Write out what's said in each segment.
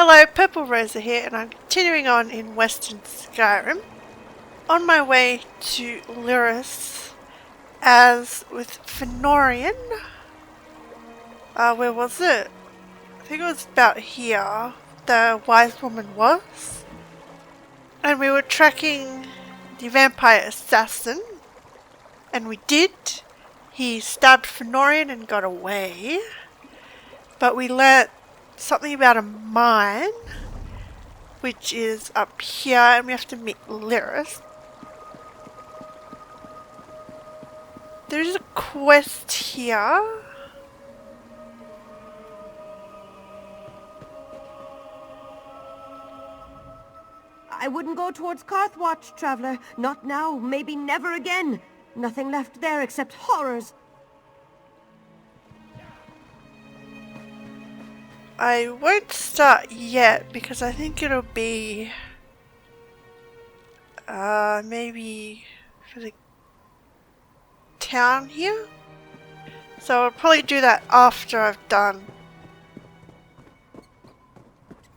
Hello, Purple Rosa here, and I'm continuing on in Western Skyrim. On my way to Lyris, as with Fennorian. Where was it? I think it was about here. The wise woman was. And we were tracking the vampire assassin. And we did. He stabbed Fennorian and got away. But we learnt something about a mine, which is up here, and we have to meet Lyris. There's a quest here. I wouldn't go towards Karthwatch, traveler. Not now, maybe never again. Nothing left there except horrors. I won't start yet because I think it'll be maybe for the town here. So I'll probably do that after I've done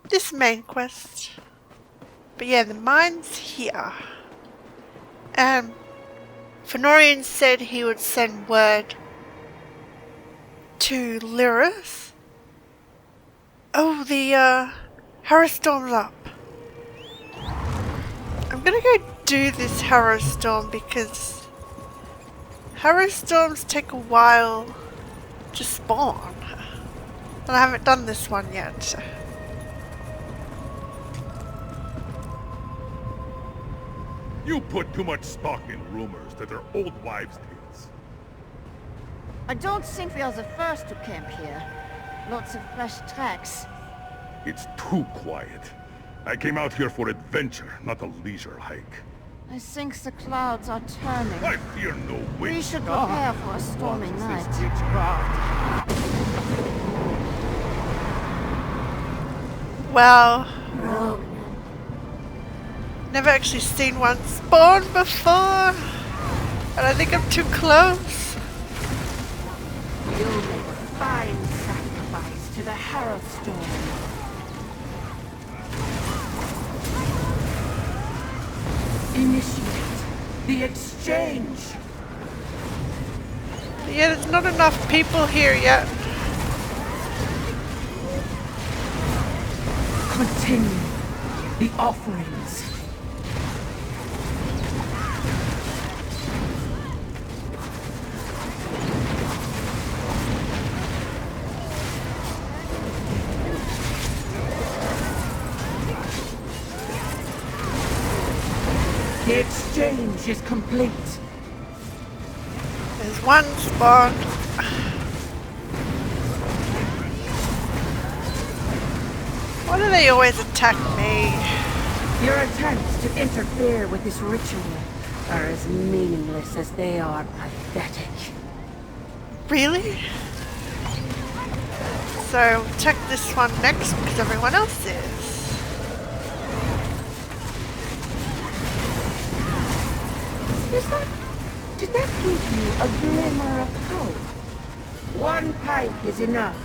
this main quest. But yeah, the mine's here. And Fennorian said he would send word to Lyris. Oh, the harrowstorm's up. I'm gonna go do this harrowstorm because harrowstorms take a while to spawn. And I haven't done this one yet. You put too much stock in rumors that are old wives' tales. I don't think we are the first to camp here. Lots of fresh tracks. It's too quiet. I came out here for adventure, not a leisure hike. I think the clouds are turning. I fear no witch. We should prepare for a stormy night. Well, never actually seen one spawn before, and I think I'm too close. You make a fine sacrifice to the harrowstorm. Initiate the exchange. Yeah, there's not enough people here yet. Continue the offerings. The exchange is complete. There's one spawn. Why do they always attack me? Your attempts to interfere with this ritual are as meaningless as they are pathetic. Really? So, check this one next because everyone else is. Did that give you a glimmer of hope? One pipe is enough.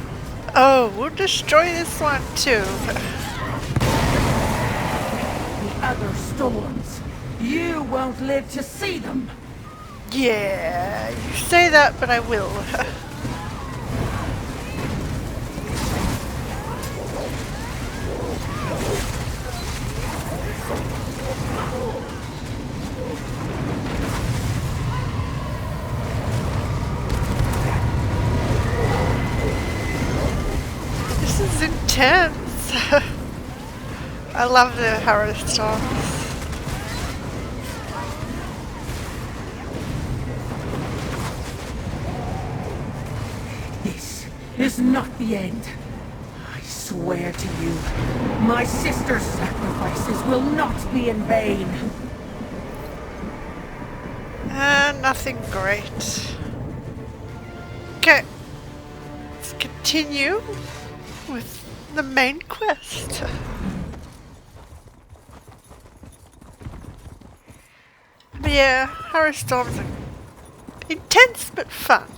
Oh, we'll destroy this one too. The other storms. You won't live to see them. Yeah, you say that, but I will. This is intense. I love the harrowstorms. This is not the end. I swear to you, my sister's sacrifices will not be in vain. Nothing great. Okay, let's continue with the main quest. But yeah, harrowstorms are intense but fun.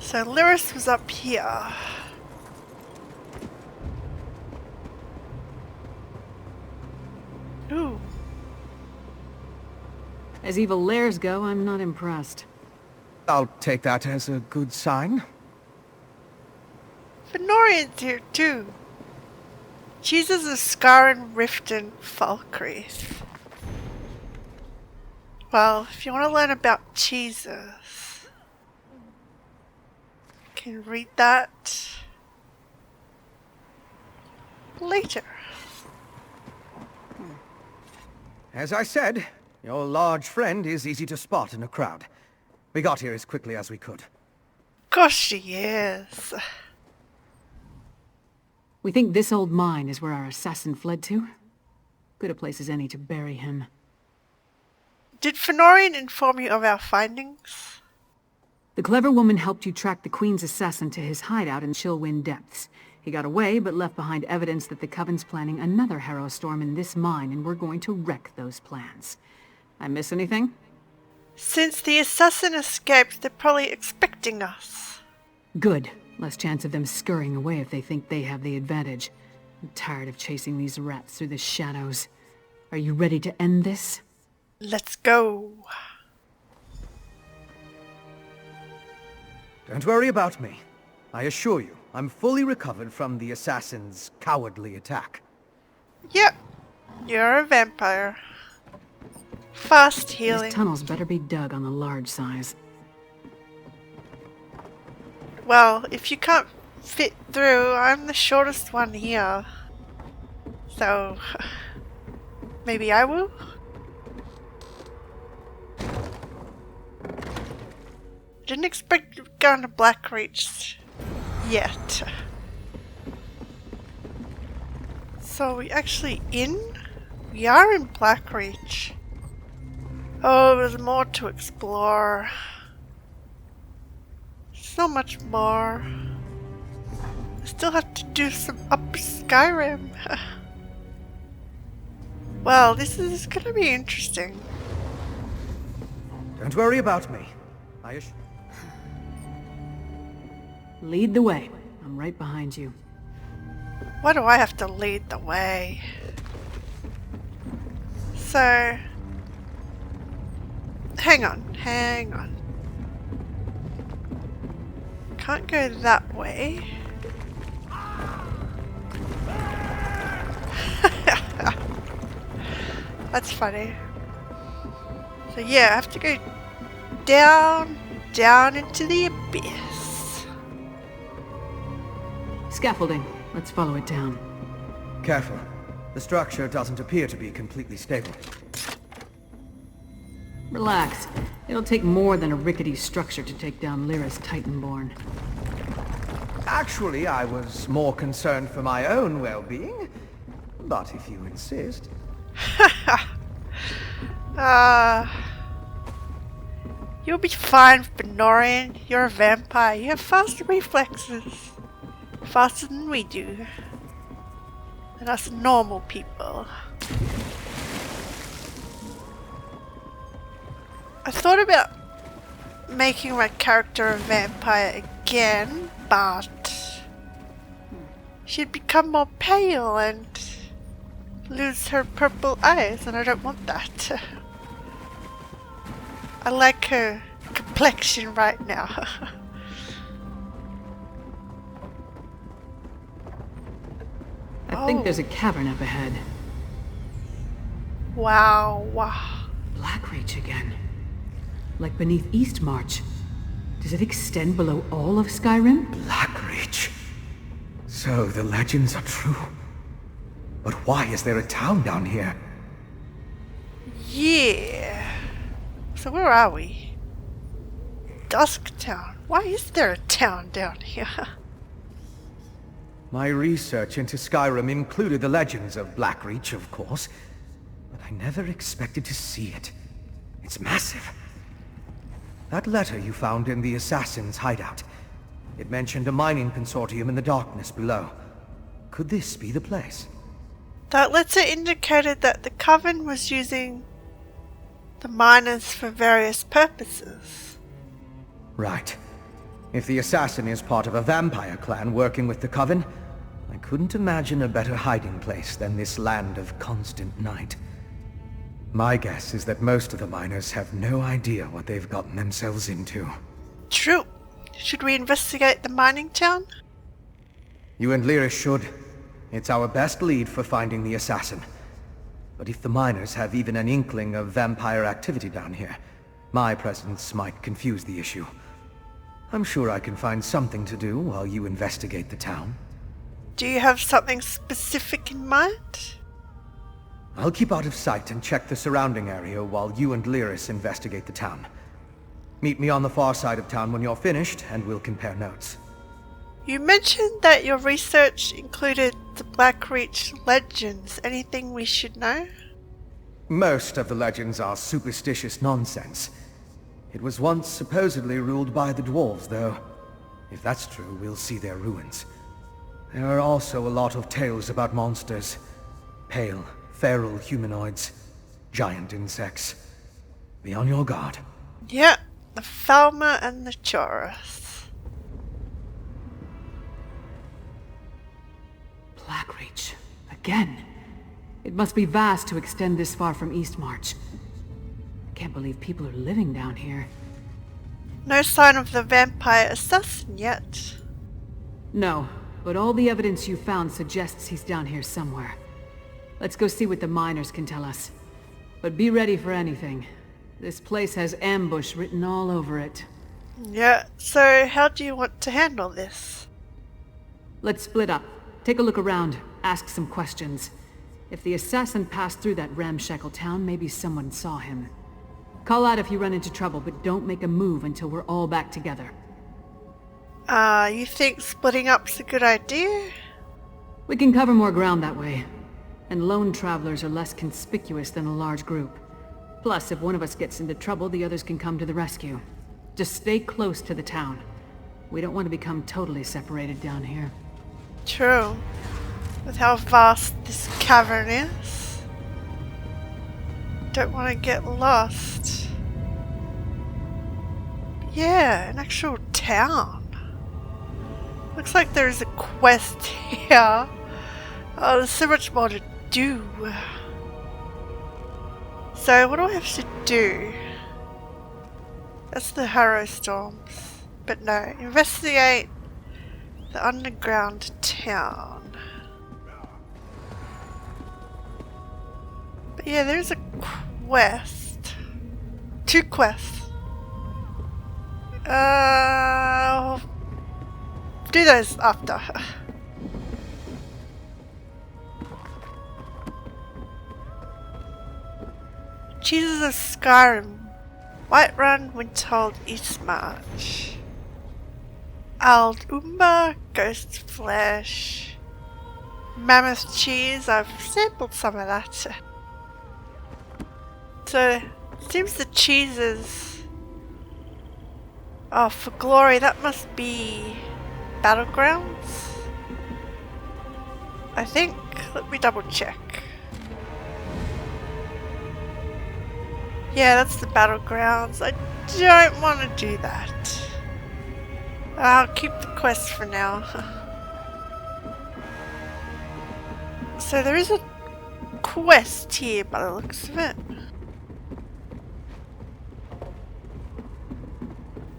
So Lyris was up here. Ooh. As evil lairs go, I'm not impressed. I'll take that as a good sign. Fennorian's here too. Jesus of Skyrim, Riften, Falkreath. Well, if you want to learn about Jesus, you can read that later. As I said, your large friend is easy to spot in a crowd. We got here as quickly as we could. Gosh, she is. We think this old mine is where our assassin fled to. Good a place as any to bury him. Did Fennorian inform you of our findings? The clever woman helped you track the Queen's assassin to his hideout in Chillwind Depths. He got away, but left behind evidence that the Coven's planning another harrowstorm in this mine, and we're going to wreck those plans. I miss anything? Since the assassin escaped, they're probably expecting us. Good. Less chance of them scurrying away if they think they have the advantage. I'm tired of chasing these rats through the shadows. Are you ready to end this? Let's go. Don't worry about me. I assure you, I'm fully recovered from the assassin's cowardly attack. Yep, you're a vampire. Fast healing. These tunnels better be dug on the large size. Well, if you can't fit through, I'm the shortest one here. So, maybe I will? Didn't expect to go into Blackreach yet. So, we actually in? We are in Blackreach. Oh, there's more to explore. So much more. I still have to do some Upper Skyrim. Well, this is gonna be interesting. Don't worry about me. Lead the way. I'm right behind you. Why do I have to lead the way? So... Hang on. Can't go that way. That's funny. So yeah, I have to go down into the abyss. Scaffolding. Let's follow it down. Careful. The structure doesn't appear to be completely stable. Relax. It'll take more than a rickety structure to take down Lyris Titanborn. Actually, I was more concerned for my own well-being. But if you insist... You'll be fine, Fennorian. You're a vampire. You have faster reflexes. Faster than we do. Than us normal people. I thought about making my character a vampire again, but she'd become more pale and lose her purple eyes, and I don't want that. I like her complexion right now. I think there's a cavern up ahead. Wow. Blackreach again. Like beneath Eastmarch. Does it extend below all of Skyrim? Blackreach. So the legends are true. But why is there a town down here? Yeah. So where are we? Dusktown. Why is there a town down here? My research into Skyrim included the legends of Blackreach, of course. But I never expected to see it. It's massive. That letter you found in the assassin's hideout. It mentioned a mining consortium in the darkness below. Could this be the place? That letter indicated that the coven was using the miners for various purposes. Right. If the assassin is part of a vampire clan working with the coven, I couldn't imagine a better hiding place than this land of constant night. My guess is that most of the miners have no idea what they've gotten themselves into. True. Should we investigate the mining town? You and Lyris should. It's our best lead for finding the assassin. But if the miners have even an inkling of vampire activity down here, my presence might confuse the issue. I'm sure I can find something to do while you investigate the town. Do you have something specific in mind? I'll keep out of sight and check the surrounding area while you and Lyris investigate the town. Meet me on the far side of town when you're finished, and we'll compare notes. You mentioned that your research included the Blackreach legends. Anything we should know? Most of the legends are superstitious nonsense. It was once supposedly ruled by the dwarves, though. If that's true, we'll see their ruins. There are also a lot of tales about monsters. Pale, feral humanoids, giant insects. Be on your guard. Yeah, the Falmer and the Chorus. Blackreach. Again. It must be vast to extend this far from Eastmarch. I can't believe people are living down here. No sign of the vampire assassin yet. No, but all the evidence you found suggests he's down here somewhere. Let's go see what the miners can tell us. But be ready for anything. This place has ambush written all over it. Yeah, so how do you want to handle this? Let's split up. Take a look around. Ask some questions. If the assassin passed through that ramshackle town, maybe someone saw him. Call out if you run into trouble, but don't make a move until we're all back together. You think splitting up's a good idea? We can cover more ground that way. And lone travelers are less conspicuous than a large group. Plus, if one of us gets into trouble, the others can come to the rescue. Just stay close to the town. We don't want to become totally separated down here. True. With how vast this cavern is. Don't want to get lost. Yeah, an actual town. Looks like there's a quest here. Oh, there's so much more to do. So, what do I have to do? That's the harrowstorms. But no, investigate the underground town. But yeah, there's a quest. 2 quests. Do those after. Jesus of Skyrim. Whiterun, Winterhold, Eastmarch. Umber, Ghost Flesh. Mammoth Cheese, I've sampled some of that. So, seems the cheeses... Oh, for glory, that must be... Battlegrounds? I think. Let me double check. Yeah, that's the battlegrounds. I don't want to do that. I'll keep the quest for now. So there is a quest here by the looks of it.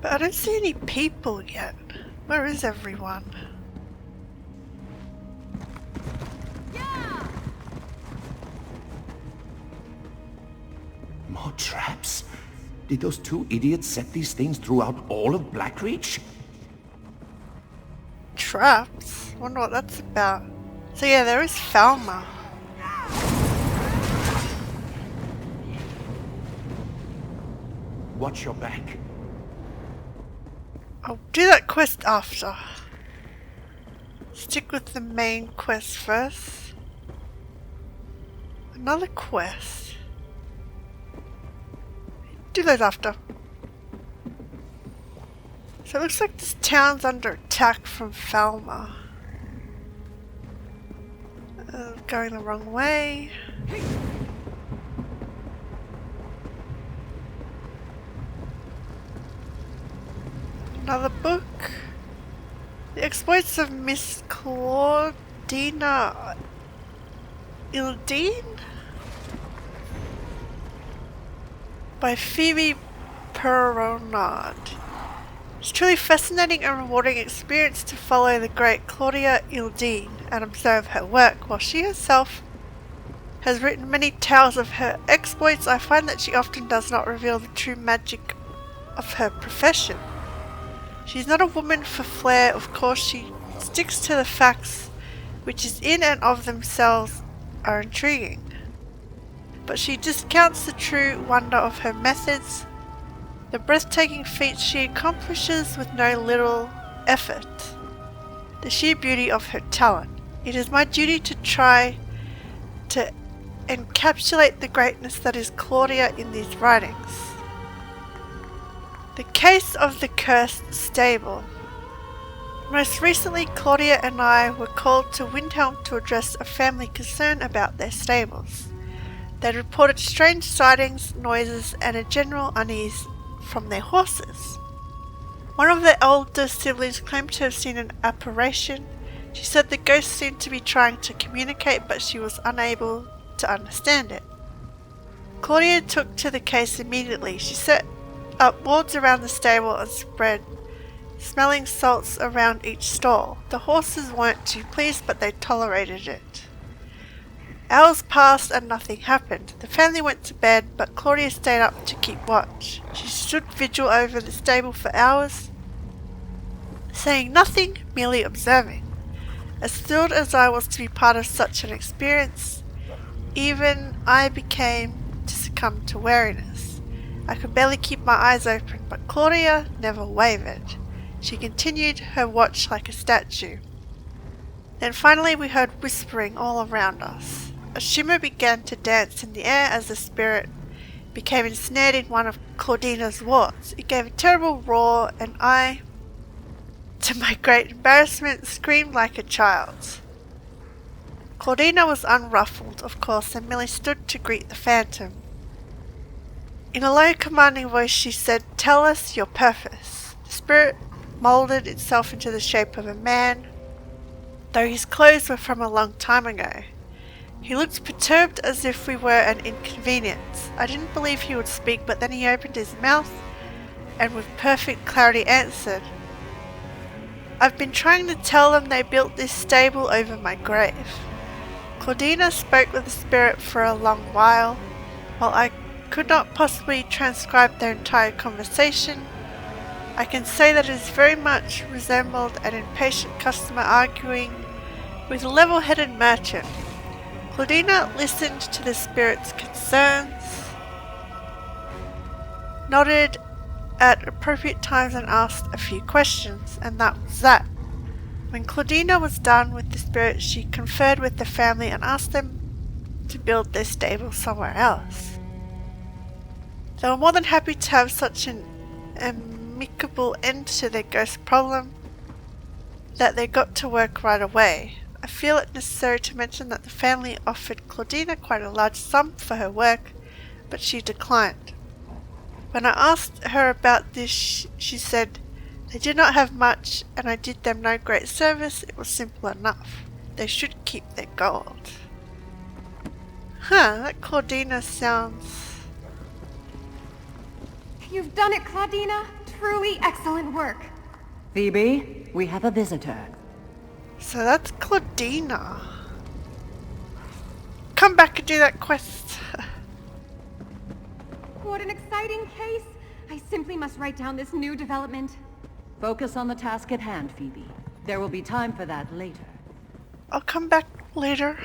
But I don't see any people yet. Where is everyone? More traps? Did those 2 idiots set these things throughout all of Blackreach? Traps? Wonder what that's about. So yeah, there is Falmer. Watch your back. I'll do that quest after. Stick with the main quest first. Another quest. Do those after. So it looks like this town's under attack from Falmer. Going the wrong way. Another book. The Exploits of Miss Claudina Ildine by Phoebe Peronard. It's truly fascinating and rewarding experience to follow the great Claudia Ildine and observe her work. While she herself has written many tales of her exploits, I find that she often does not reveal the true magic of her profession. She's not a woman for flair, of course. She sticks to the facts, which is in and of themselves are intriguing. But she discounts the true wonder of her methods, the breathtaking feats she accomplishes with no little effort, the sheer beauty of her talent. It is my duty to try to encapsulate the greatness that is Claudia in these writings. The Case of the Cursed Stable. Most recently, Claudia and I were called to Windhelm to address a family concern about their stables. They reported strange sightings, noises, and a general unease from their horses. One of the older siblings claimed to have seen an apparition. She said the ghost seemed to be trying to communicate, but she was unable to understand it. Claudia took to the case immediately. She set up wards around the stable and spread smelling salts around each stall. The horses weren't too pleased, but they tolerated it. Hours passed and nothing happened. The family went to bed, but Claudia stayed up to keep watch. She stood vigil over the stable for hours, saying nothing, merely observing. As thrilled as I was to be part of such an experience, even I became to succumb to weariness. I could barely keep my eyes open, but Claudia never wavered. She continued her watch like a statue. Then finally we heard whispering all around us. A shimmer began to dance in the air as the spirit became ensnared in one of Claudina's wards. It gave a terrible roar, and I, to my great embarrassment, screamed like a child. Claudina was unruffled, of course, and merely stood to greet the phantom. In a low, commanding voice she said, "Tell us your purpose." The spirit moulded itself into the shape of a man, though his clothes were from a long time ago. He looked perturbed, as if we were an inconvenience. I didn't believe he would speak, but then he opened his mouth and with perfect clarity answered, "I've been trying to tell them they built this stable over my grave." Claudina spoke with the spirit for a long while I could not possibly transcribe their entire conversation. I can say that it is very much resembled an impatient customer arguing with a level-headed merchant. Claudina listened to the spirit's concerns, nodded at appropriate times and asked a few questions, and that was that. When Claudina was done with the spirit, she conferred with the family and asked them to build their stable somewhere else. They were more than happy to have such an amicable end to their ghost problem that they got to work right away. I feel it necessary to mention that the family offered Claudina quite a large sum for her work, but she declined. When I asked her about this, she said they did not have much and I did them no great service. It was simple enough. They should keep their gold. That Claudina sounds... You've done it, Claudina. Truly excellent work. Phoebe, we have a visitor. So that's Claudina. Come back and do that quest. What an exciting case. I simply must write down this new development. Focus on the task at hand, Phoebe. There will be time for that later. I'll come back later.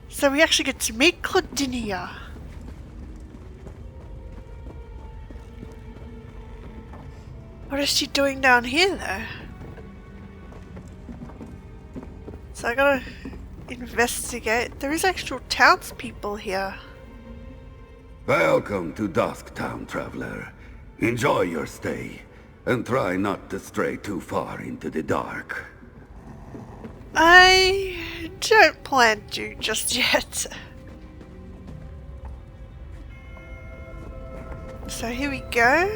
So we actually get to meet Claudina. What is she doing down here, though? So I gotta investigate. There is actual townspeople here. Welcome to Dusktown, traveler. Enjoy your stay, and try not to stray too far into the dark. I don't plan to just yet. So here we go.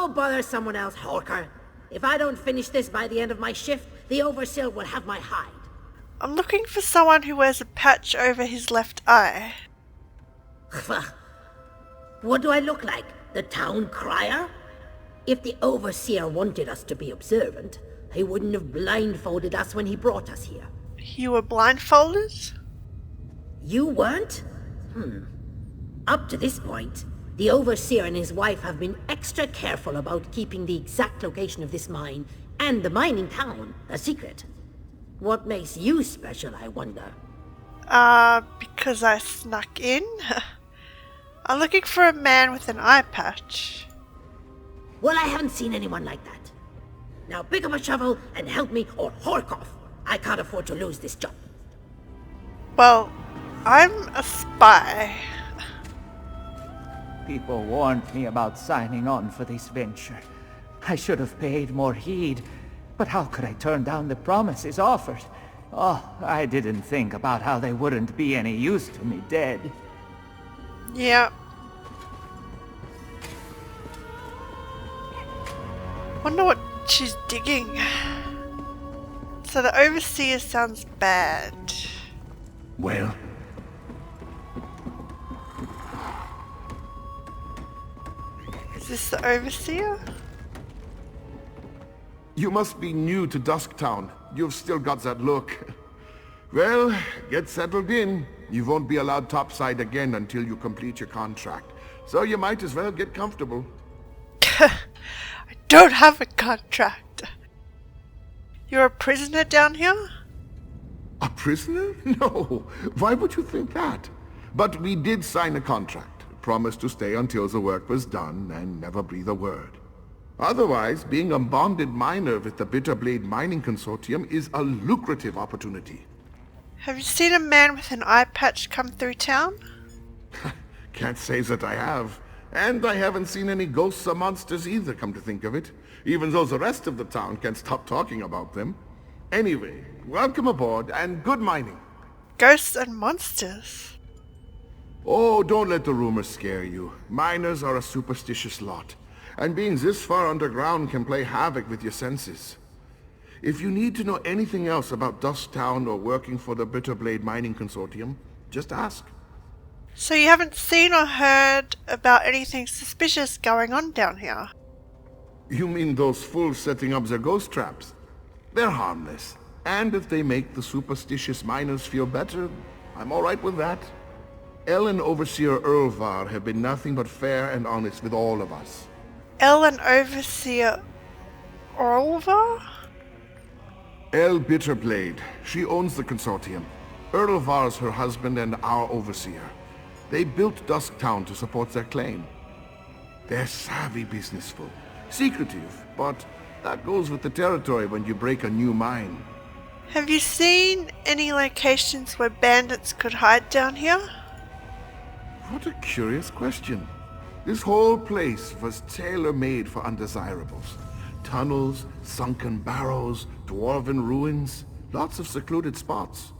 Go bother someone else, Horker. If I don't finish this by the end of my shift, the Overseer will have my hide. I'm looking for someone who wears a patch over his left eye. What do I look like? The town crier? If the Overseer wanted us to be observant, he wouldn't have blindfolded us when he brought us here. You were blindfolded? You weren't? Up to this point, the Overseer and his wife have been extra careful about keeping the exact location of this mine and the mining town a secret. What makes you special, I wonder? Because I snuck in? I'm looking for a man with an eye patch. Well, I haven't seen anyone like that. Now pick up a shovel and help me or hork off. I can't afford to lose this job. Well, I'm a spy. People warned me about signing on for this venture. I should have paid more heed, but how could I turn down the promises offered? Oh, I didn't think about how they wouldn't be any use to me dead. Yeah. Wonder what she's digging. So the Overseer sounds bad. Well? Is this the Overseer? You must be new to Dusktown. You've still got that look. Well, get settled in. You won't be allowed topside again until you complete your contract. So you might as well get comfortable. I don't have a contract. You're a prisoner down here? A prisoner? No. Why would you think that? But we did sign a contract. Promised to stay until the work was done and never breathe a word. Otherwise, being a bonded miner with the Bitterblade Mining Consortium is a lucrative opportunity. Have you seen a man with an eye patch come through town? Can't say that I have. And I haven't seen any ghosts or monsters either, come to think of it. Even though the rest of the town can't stop talking about them. Anyway, welcome aboard and good mining. Ghosts and monsters? Oh, don't let the rumors scare you. Miners are a superstitious lot. And being this far underground can play havoc with your senses. If you need to know anything else about Dusktown or working for the Bitterblade Mining Consortium, just ask. So you haven't seen or heard about anything suspicious going on down here? You mean those fools setting up their ghost traps? They're harmless. And if they make the superstitious miners feel better, I'm alright with that. El and Overseer Erlvar have been nothing but fair and honest with all of us. El and Overseer Erlvar? El Bitterblade. She owns the consortium. Erlvar's her husband and our overseer. They built Dusktown to support their claim. They're savvy businessfolk. Secretive, but that goes with the territory when you break a new mine. Have you seen any locations where bandits could hide down here? What a curious question. This whole place was tailor-made for undesirables. Tunnels, sunken barrows, dwarven ruins, lots of secluded spots.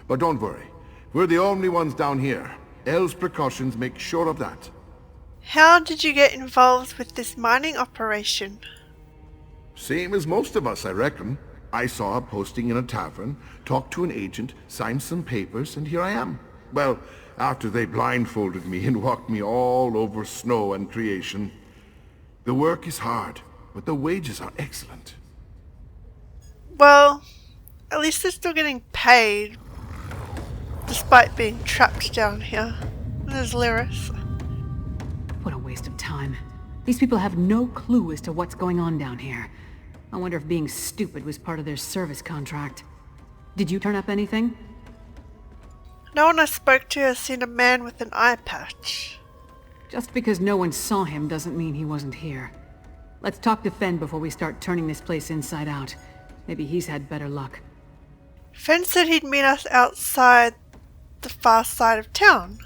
But don't worry, we're the only ones down here. El's precautions make sure of that. How did you get involved with this mining operation? Same as most of us, I reckon. I saw a posting in a tavern, talked to an agent, signed some papers, and here I am. Well, after they blindfolded me and walked me all over snow and creation. The work is hard, but the wages are excellent. Well, at least they're still getting paid, despite being trapped down here. There's Lyris. What a waste of time. These people have no clue as to what's going on down here. I wonder if being stupid was part of their service contract. Did you turn up anything? No one I spoke to has seen a man with an eye patch. Just because no one saw him doesn't mean he wasn't here. Let's talk to Fenn before we start turning this place inside out. Maybe he's had better luck. Fenn said he'd meet us outside the far side of town.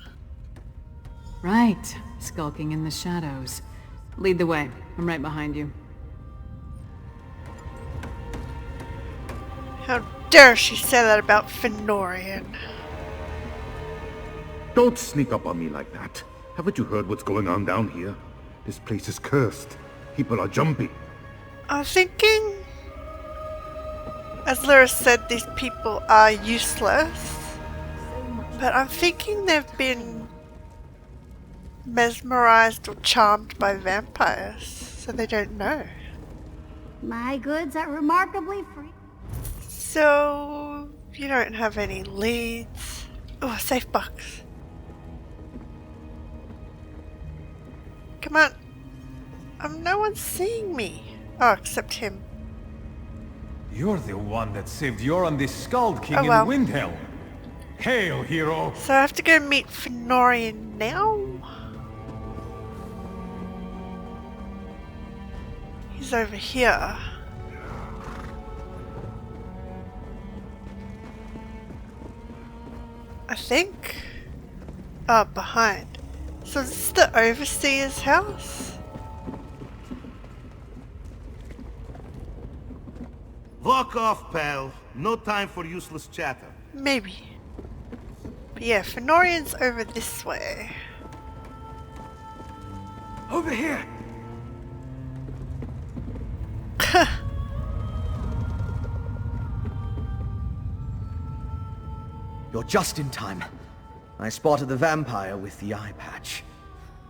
Right, skulking in the shadows. Lead the way. I'm right behind you. How dare she say that about Fennorian? Don't sneak up on me like that. Haven't you heard what's going on down here? This place is cursed. People are jumpy. I'm thinking, as Lyra said, these people are useless. But I'm thinking they've been mesmerized or charmed by vampires, so they don't know. My goods are remarkably free. So, you don't have any leads. Oh, a safe box. Come on. No one's seeing me. Oh, except him. You're the one that saved Yoran the Skald King Oh, well. in Windhelm. Hail, hero! So I have to go meet Fennorian now? He's over here. I think. Oh, behind. So this is the Overseer's house? Walk off, pal. No time for useless chatter. Maybe. But yeah, Fennorian's over this way. Over here! You're just in time. I spotted the vampire with the eye patch.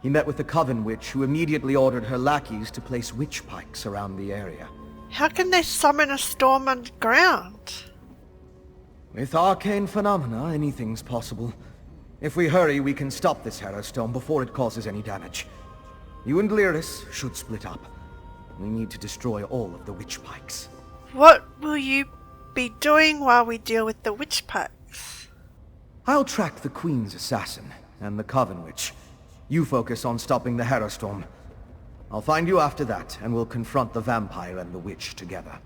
He met with the coven witch, who immediately ordered her lackeys to place witch pikes around the area. How can they summon a storm underground? With arcane phenomena, anything's possible. If we hurry, we can stop this harrowstorm before it causes any damage. You and Lyris should split up. We need to destroy all of the witch pikes. What will you be doing while we deal with the witch pikes? I'll track the Queen's assassin and the coven witch. You focus on stopping the harrowstorm. I'll find you after that, and we'll confront the vampire and the witch together.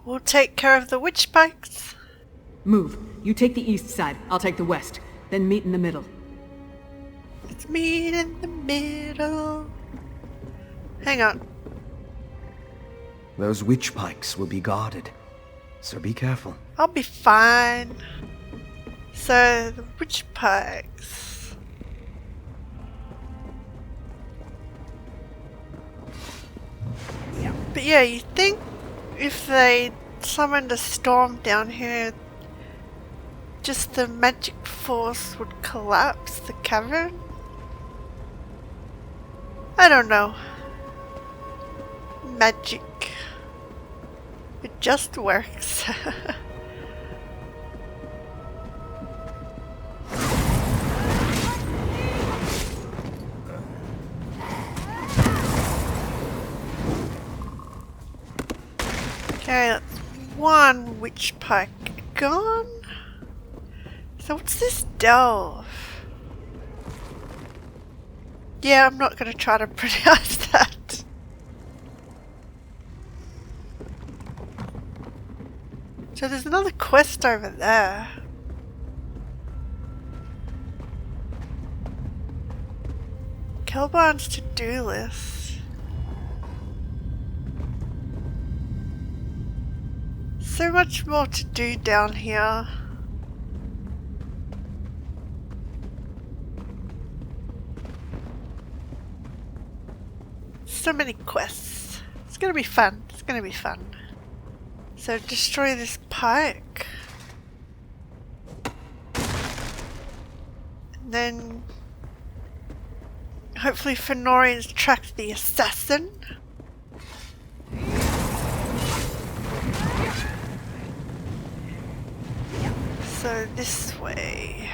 We'll take care of the witch pikes. Move. You take the east side, I'll take the west. Then meet in the middle. Let's meet in the middle. Hang on. Those witch pikes will be guarded, so be careful. I'll be fine. So, the witch pikes. But yeah, you think if they summoned a storm down here, just the magic force would collapse the cavern? I don't know. Magic. It just works. Okay, that's one witch pike gone. So what's this delve? Yeah, I'm not gonna try to pronounce that. So there's another quest over there. Kelbarn's to-do list. So much more to do down here. So many quests. It's gonna be fun. It's gonna be fun. So destroy this pike. And then hopefully Fennorian's tracked the assassin. So this way.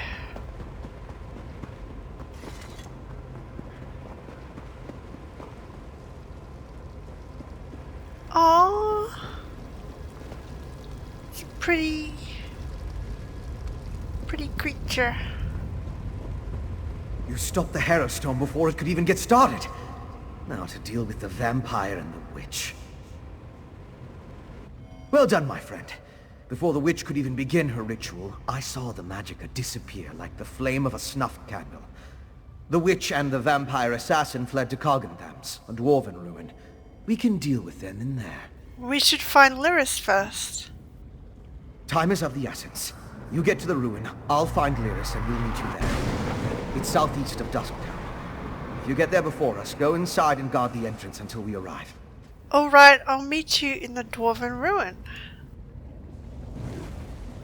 Oh, it's a pretty creature. You stopped the harrowstorm before it could even get started. Now to deal with the vampire and the witch. Well done, my friend. Before the witch could even begin her ritual, I saw the magicka disappear like the flame of a snuffed candle. The witch and the vampire assassin fled to Cogentham's, a dwarven ruin. We can deal with them in there. We should find Lyris first. Time is of the essence. You get to the ruin, I'll find Lyris and we'll meet you there. It's southeast of Dusktown. If you get there before us, go inside and guard the entrance until we arrive. Alright, I'll meet you in the Dwarven Ruin.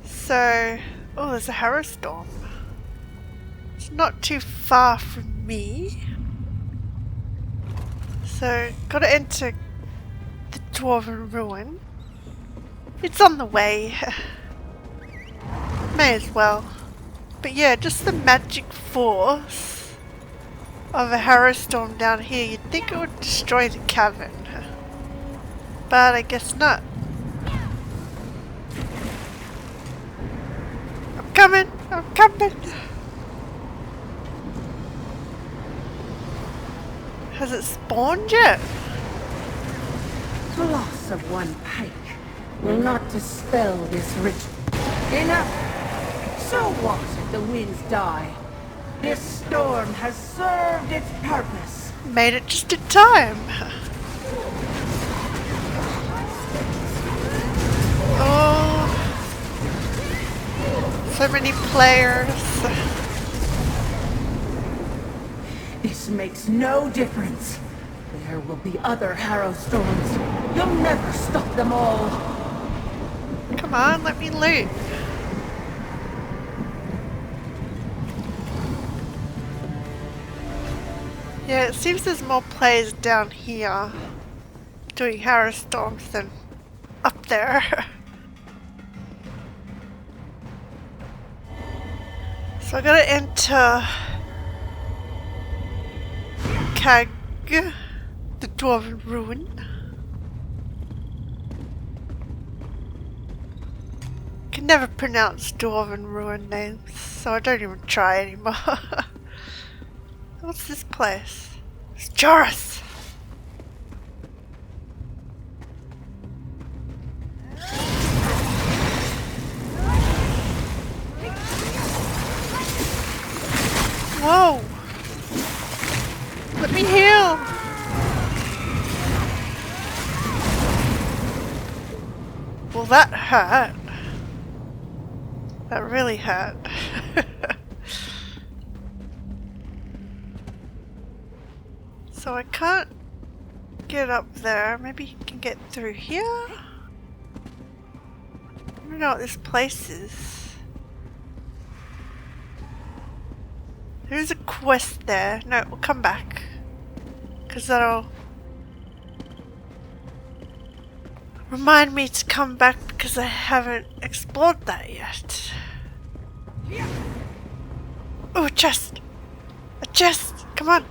So, oh, there's a harrowstorm. It's not too far from me. So, gotta enter the Dwarven Ruin. It's on the way. May as well. But yeah, just the magic force of a harrowstorm down here, you'd think it would destroy the cavern. But I guess not. I'm coming! I'm coming! Has it spawned yet? The loss of one pike will not dispel this ritual. Enough! So what if the winds die? This storm has served its purpose. Made it just in time. Oh, so many players. This makes no difference. There will be other harrowstorms. You'll never stop them all. Come on, let me loot. Yeah, it seems there's more players down here doing harrowstorms than up there. So I gotta enter Kag, the Dwarven Ruin. Can never pronounce Dwarven Ruin names, so I don't even try anymore. What's this place? It's Joris! Whoa! Let me heal! Well, that hurt. That really hurt. So I can't get up there. Maybe you can get through here? I don't know what this place is. There's a quest there. No, we'll come back. Because that'll remind me to come back because I haven't explored that yet. Oh, a chest! A chest! Come on!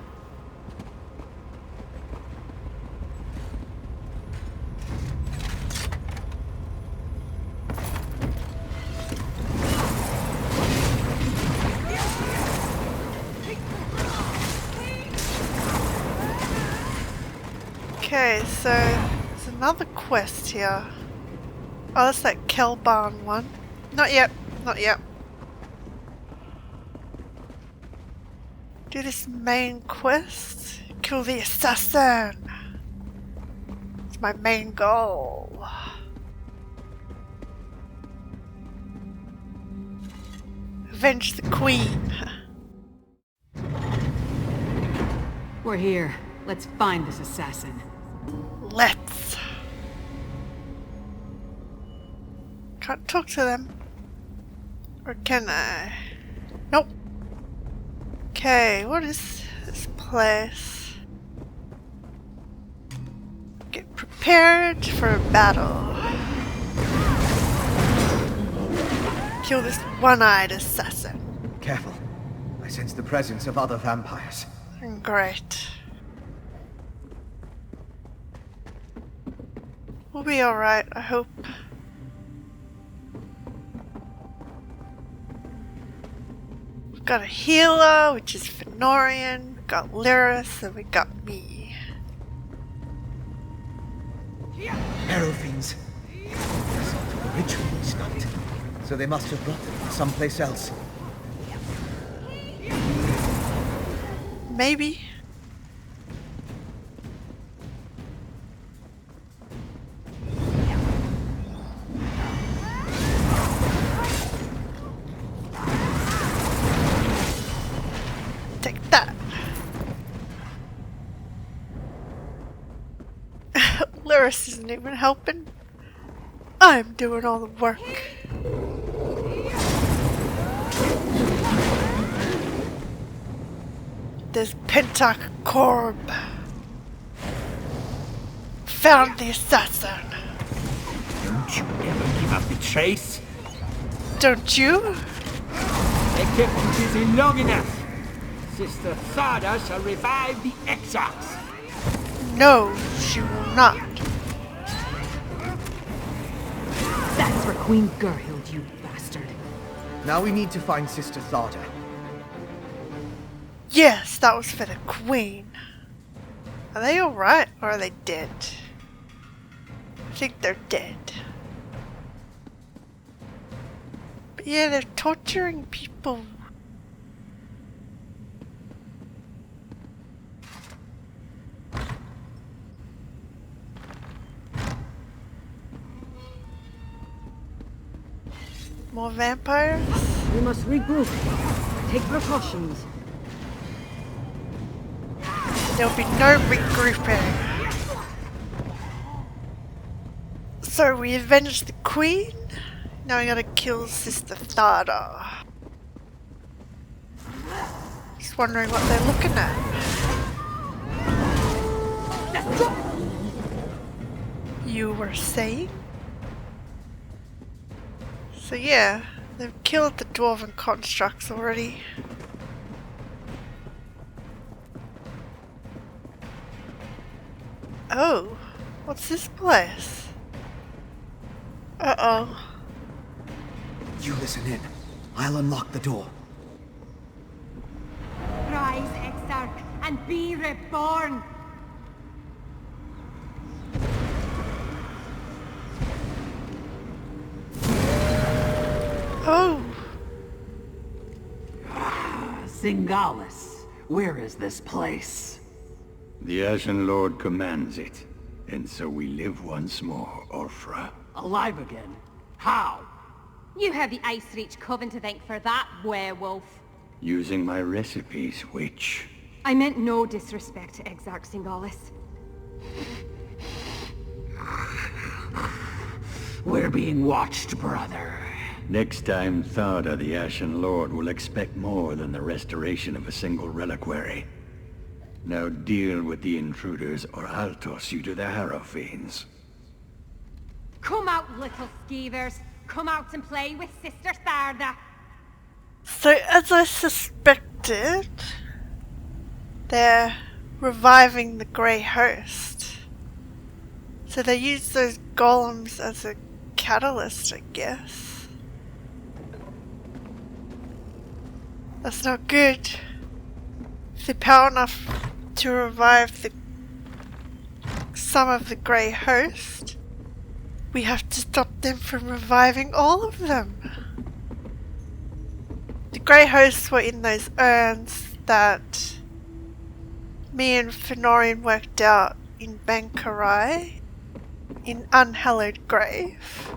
Okay, so there's another quest here. Oh, that's that Kelbarn one. Not yet, not yet. Do this main quest. Kill the assassin. It's my main goal. Avenge the queen. We're here. Let's find this assassin. Let's. Can't talk to them. Or can I? Nope. Okay, what is this place? Get prepared for a battle. Kill this one-eyed assassin. Careful. I sense the presence of other vampires. Great. We'll be alright, I hope. We've got a healer, which is Fennorian. We've got Lyris, and we got me. Arrow fiends. The ritual we stopped. So they must have brought them from someplace else. Maybe. Take that. Iris isn't even helping. I'm doing all the work. There's Pentak Corb. Found the assassin. Don't you ever give up the chase? Don't you? They kept you busy long enough. Sister Thada shall revive the Exarchs. No, she will not. That's for Queen Gerhild, you bastard. Now we need to find Sister Thada. Yes, that was for the Queen. Are they alright or are they dead? I think they're dead. But yeah, they're torturing people. More vampires? We must regroup. Take precautions. There'll be no regrouping. So we avenged the Queen. Now we gotta kill Sister Thada. Just wondering what they're looking at. You were saying? So yeah, they've killed the dwarven constructs already. Oh, what's this place? Uh-oh. You listen in. I'll unlock the door. Rise, Exarch, and be reborn! Oh! Singalis, where is this place? The Ashen Lord commands it, and so we live once more, Orfra. Alive again? How? You have the Icereach coven to thank for that, werewolf. Using my recipes, witch. I meant no disrespect to Exarch Singalis. We're being watched, brother. Next time, Thada the Ashen Lord will expect more than the restoration of a single reliquary. Now deal with the intruders, or I'll toss you to the Harrow Fiends. Come out, little skeevers. Come out and play with Sister Thada. So as I suspected, they're reviving the Grey Host. So they use those golems as a catalyst, I guess. That's not good. If they're power enough to revive some of the Grey Host, we have to stop them from reviving all of them. The Grey Hosts were in those urns that me and Fennorian worked out in Bankarai, in Unhallowed Grave.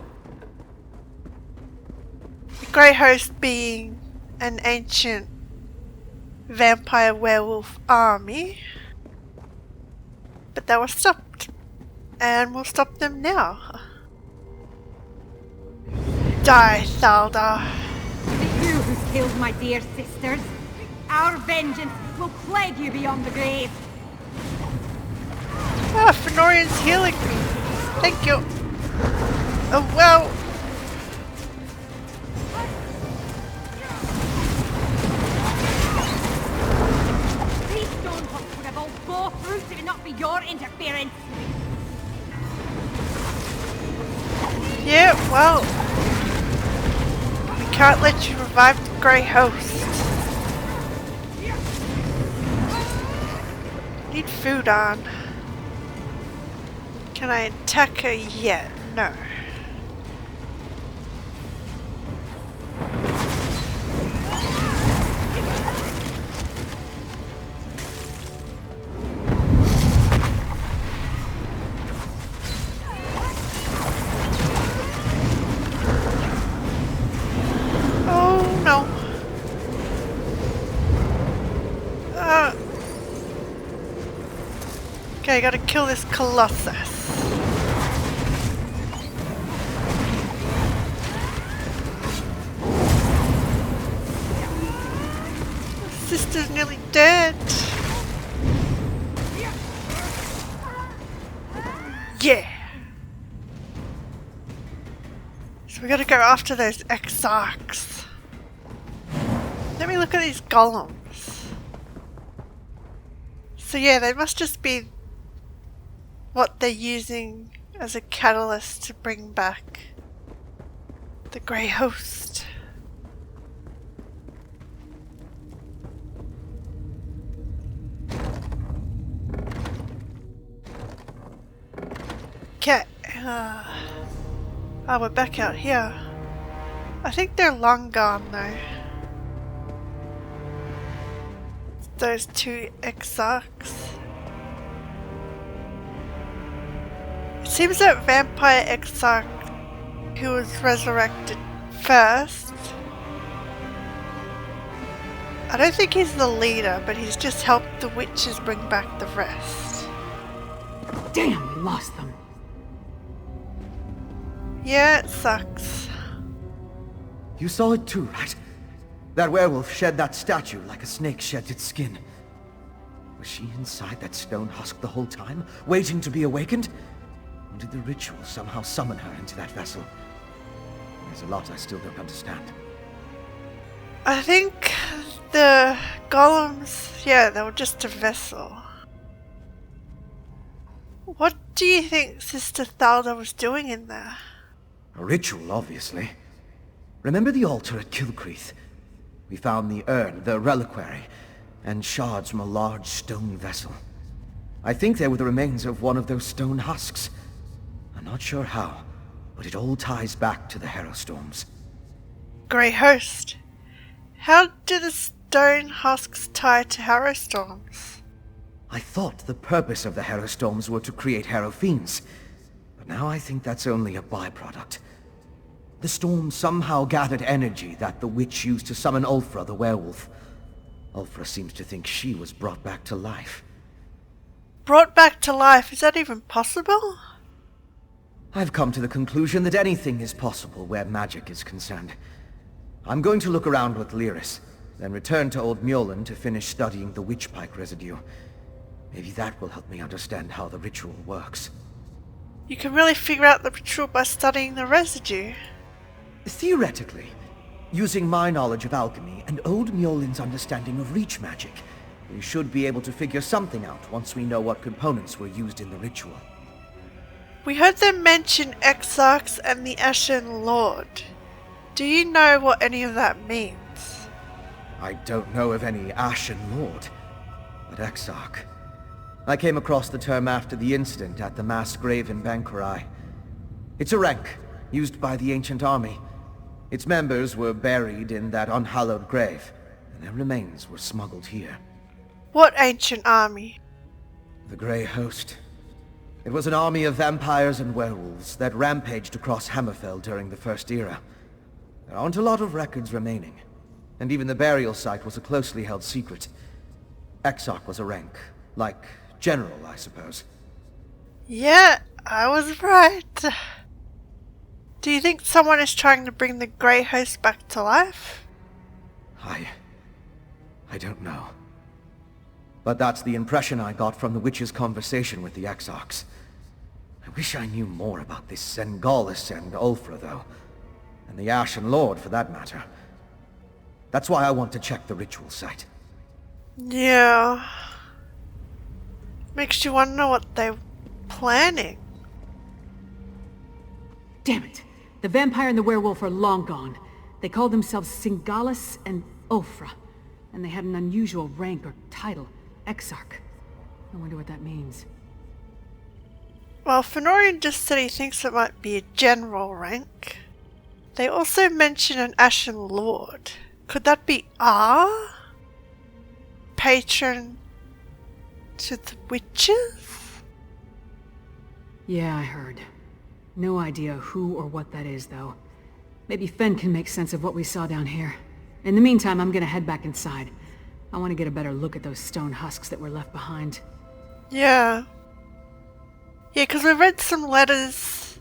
The Grey Host being an ancient vampire werewolf army, but they were stopped, and we'll stop them now. Die, Thada. Is it you who's killed my dear sisters? Our vengeance will plague you beyond the grave. Ah, Fennorian's healing me. Thank you. Oh, well. These stone hooks would have all bore through if it not be your interference. Yeah, well. We can't let you revive the Grey Host. Need food on. Can I attack her yet? No. Oh no. Okay, I gotta kill this Colossus. So we gotta go after those exarchs. Let me look at these golems. So yeah, they must just be what they're using as a catalyst to bring back the Grey Host. Okay. Oh, we're back out here. I think they're long gone though. Those two exarchs. It seems that vampire exarch who was resurrected first. I don't think he's the leader, but he's just helped the witches bring back the rest. Damn, we lost them. Yeah, it sucks. You saw it too, right? That werewolf shed that statue like a snake sheds its skin. Was she inside that stone husk the whole time, waiting to be awakened? Or did the ritual somehow summon her into that vessel? There's a lot I still don't understand. I think the golems, yeah, they were just a vessel. What do you think Sister Thalda was doing in there? A ritual, obviously. Remember the altar at Kilcreath? We found the urn, the reliquary, and shards from a large stone vessel. I think they were the remains of one of those stone husks. I'm not sure how, but it all ties back to the harrowstorms. Grey Host. How do the stone husks tie to harrowstorms? I thought the purpose of the harrowstorms were to create harrow fiends, but now I think that's only a byproduct. The storm somehow gathered energy that the witch used to summon Ulfra the werewolf. Ulfra seems to think she was brought back to life. Brought back to life? Is that even possible? I've come to the conclusion that anything is possible where magic is concerned. I'm going to look around with Lyris, then return to Old Mjolnir to finish studying the witchpike residue. Maybe that will help me understand how the ritual works. You can really figure out the ritual by studying the residue. Theoretically, using my knowledge of alchemy and Old Mjolnir's understanding of reach magic, we should be able to figure something out once we know what components were used in the ritual. We heard them mention exarchs and the Ashen Lord. Do you know what any of that means? I don't know of any Ashen Lord, but exarch. I came across the term after the incident at the mass grave in Banquerai. It's a rank used by the ancient army. Its members were buried in that unhallowed grave, and their remains were smuggled here. What ancient army? The Grey Host. It was an army of vampires and werewolves that rampaged across Hammerfell during the First Era. There aren't a lot of records remaining, and even the burial site was a closely held secret. Exarch was a rank, like general, I suppose. Yeah, I was right. Do you think someone is trying to bring the Grey Host back to life? I don't know. But that's the impression I got from the witch's conversation with the exarchs. I wish I knew more about this Sengalis and Ulfra, though. And the Ashen Lord, for that matter. That's why I want to check the ritual site. Yeah. Makes you want to know what they're planning. Damn it. The vampire and the werewolf are long gone. They called themselves Singalis and Ulfra. And they had an unusual rank or title, Exarch. I wonder what that means. Well, Fennorian just said he thinks it might be a general rank. They also mention an Ashen Lord. Could that be R? Patron to the witches? Yeah, I heard. No idea who or what that is, though. Maybe Fen can make sense of what we saw down here. In the meantime, I'm gonna head back inside. I want to get a better look at those stone husks that were left behind. Yeah. Yeah, because we read some letters.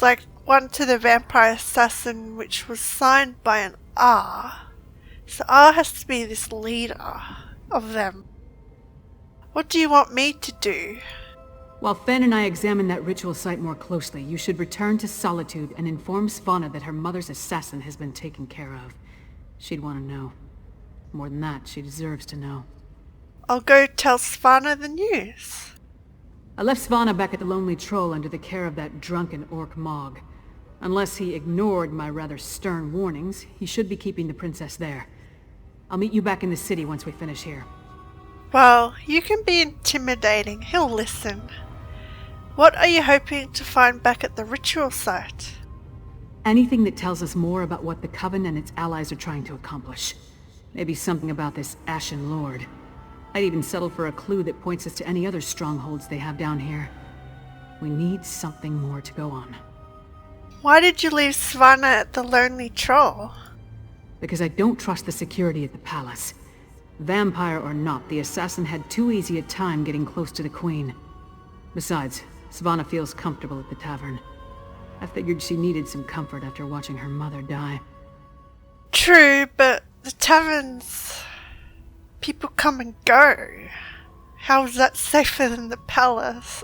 Like one to the vampire assassin, which was signed by an R. So R has to be this leader of them. What do you want me to do? While Fen and I examine that ritual site more closely, you should return to Solitude and inform Svanna that her mother's assassin has been taken care of. She'd want to know. More than that, she deserves to know. I'll go tell Svanna the news. I left Svanna back at the Lonely Troll under the care of that drunken orc Mog. Unless he ignored my rather stern warnings, he should be keeping the princess there. I'll meet you back in the city once we finish here. Well, you can be intimidating. He'll listen. What are you hoping to find back at the ritual site? Anything that tells us more about what the Coven and its allies are trying to accomplish. Maybe something about this Ashen Lord. I'd even settle for a clue that points us to any other strongholds they have down here. We need something more to go on. Why did you leave Svanna at the Lonely Troll? Because I don't trust the security at the palace. Vampire or not, the assassin had too easy a time getting close to the Queen. Besides, Svanna feels comfortable at the tavern. I figured she needed some comfort after watching her mother die. True, but the taverns... people come and go. How is that safer than the palace?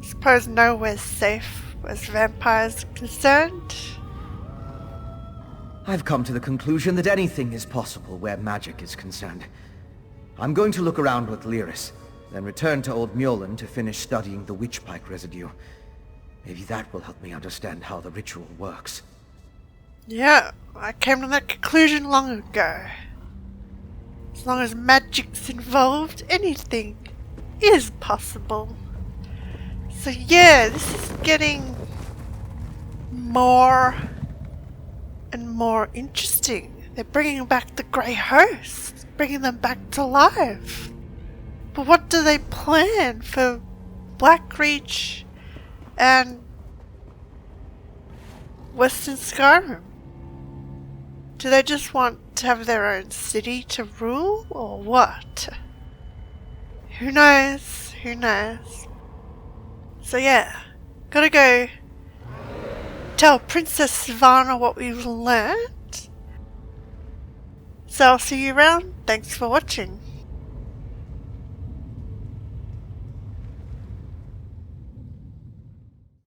Suppose nowhere's safe as vampires are concerned. I've come to the conclusion that anything is possible where magic is concerned. I'm going to look around with Lyris, then return to Old Mjolnir to finish studying the witchpike residue. Maybe that will help me understand how the ritual works. Yeah, I came to that conclusion long ago. As long as magic's involved, anything is possible. So yeah, this is getting more and more interesting. They're bringing back the Grey Host, bringing them back to life. But what do they plan for Blackreach and Western Skyrim? Do they just want to have their own city to rule, or what? Who knows? Who knows? So yeah, gotta go tell Princess Svanna what we've learned. So I'll see you around. Thanks for watching.